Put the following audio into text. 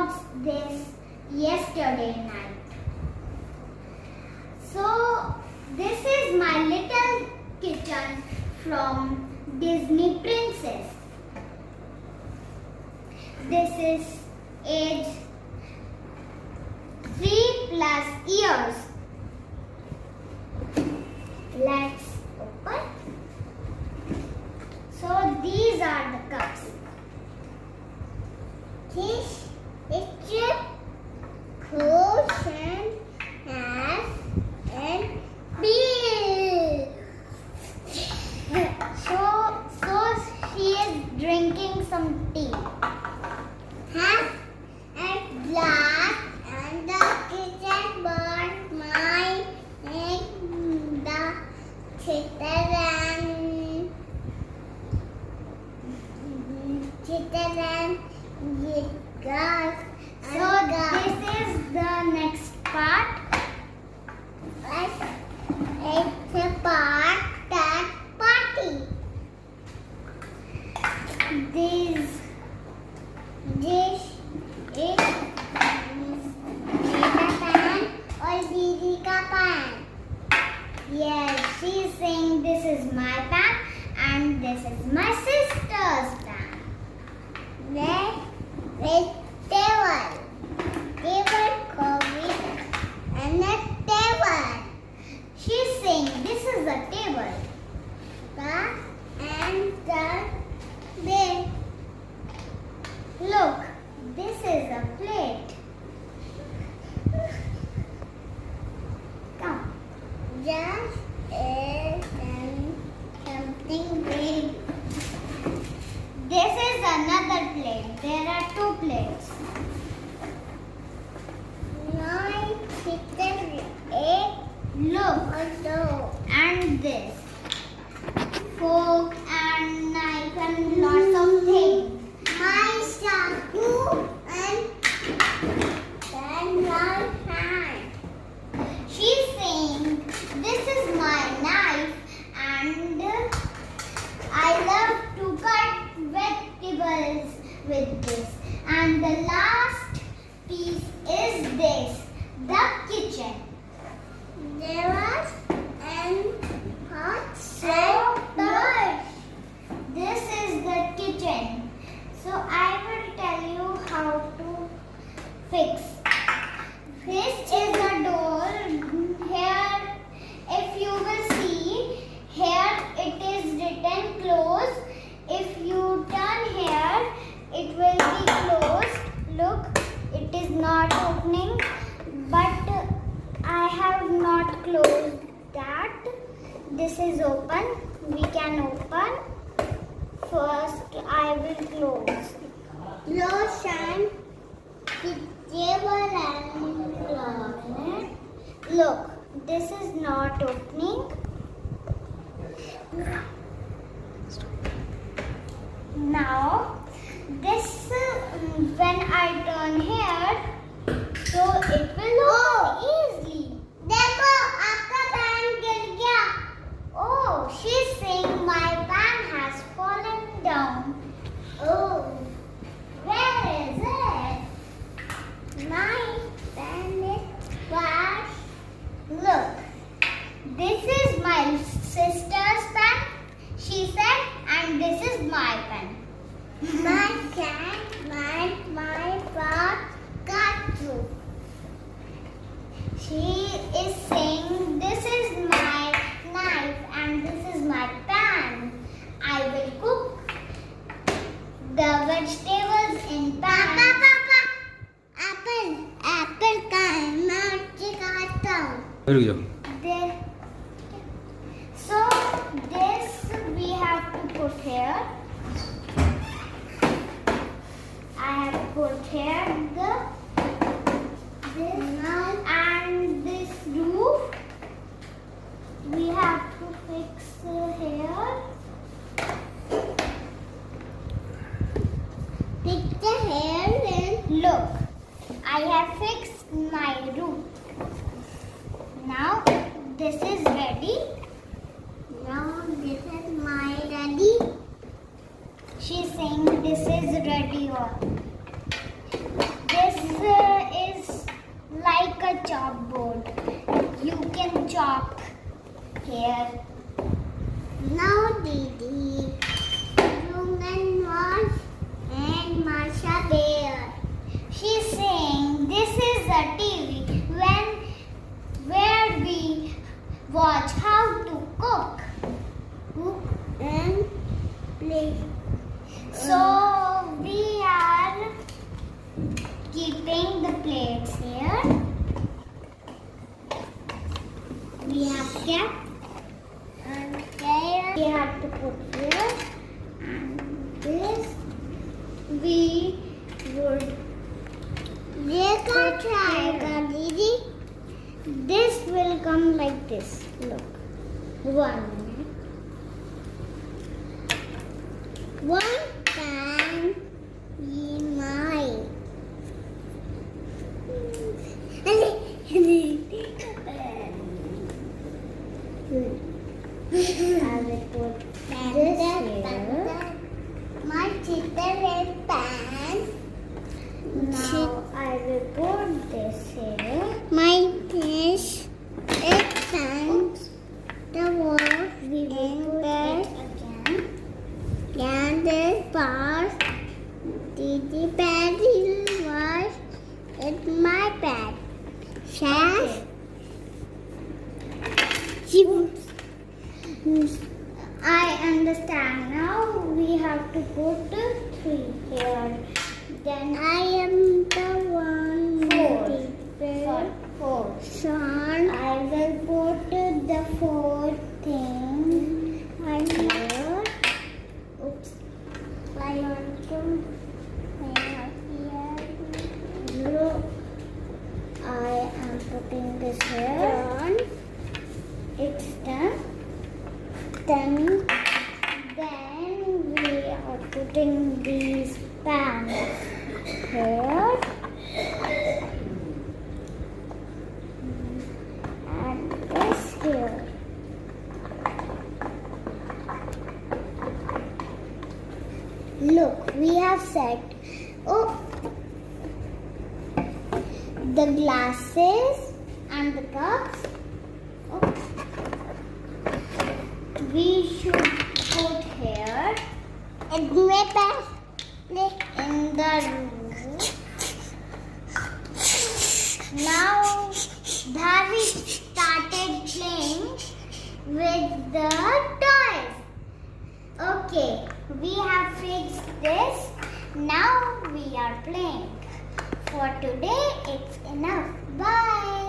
unboxed this yesterday night. So this is my little kitchen from Disney Princess. This is age 3+ years. Let's open. So these are the cups. This picture cushion has and bill. So she is drinking some tea. Has a glass and the kitchen burned my egg. The chitteren gas. So this is the next part. It's a part that party. This is मेरा pan और दीदी का pan. Yes, she's saying this is my pan and this is my sister's pan. Next is table cover and a table. She's saying this is a table. And the bed. Look, this is a plate. Come. Just something big. This is another plate. There are 2 plates. My chicken egg. Look. And this. Fork and knife and lots of things. My shampoo and my hand. She's saying this is my knife and I love to cut vegetables with this. And the last piece is this, the kitchen. There was an hot brush. This is the kitchen. So I will tell you how to fix. This is a door. Here, if you will see, here it is written close. If you turn here, it will be closed. Look, it is not opening, but I have not closed that. This is open. We can open. First, I will close. Close and the table and closet. Look, this is not opening. Now, this when I turn here, so it will open easily. देखो, आपका pan गिर गया. Oh, she's saying my pan has fallen down. Oh, where is it? My pan is washed. Look, this is my sister's pan, she said, and this is my pan. My cat, my pot got through. She is saying this is my knife and this is my pan. I will cook the vegetables in pan. Papa, apple का है, मैं उससे खाता हूँ. रुक जाओ. So this we have to put here. I have put here this and this roof. We have to fix here. Fix the hair and look. I have fixed my roof. Now this is ready. Now this is my ready. She's saying this is ready. This Now Didi, Roman was and Marsha there. She's saying this is a TV where we watch how to cook and play. So we are keeping the plates here. We have kept and there we have to put here, and this we would try. This will come like this. Look, 1 minute. One time in my I will put this here. My chitter is pan. Now I will put this here. My dish is pan. The wall we will put it again. And this part, the pad was it's my pad. Sash. I understand. Now we have to put the 3 here. Then I am the one. 4. Son. I will put the 4th thing here. Oops. I want to here. Look. I am putting this here. Done. It's done. Then we are putting these pans here and this here. Look, we have set the glasses and the cups. We should put here in the room. Now Dhavi started playing with the toys. Okay, we have fixed this. Now we are playing. For today, it's enough. Bye.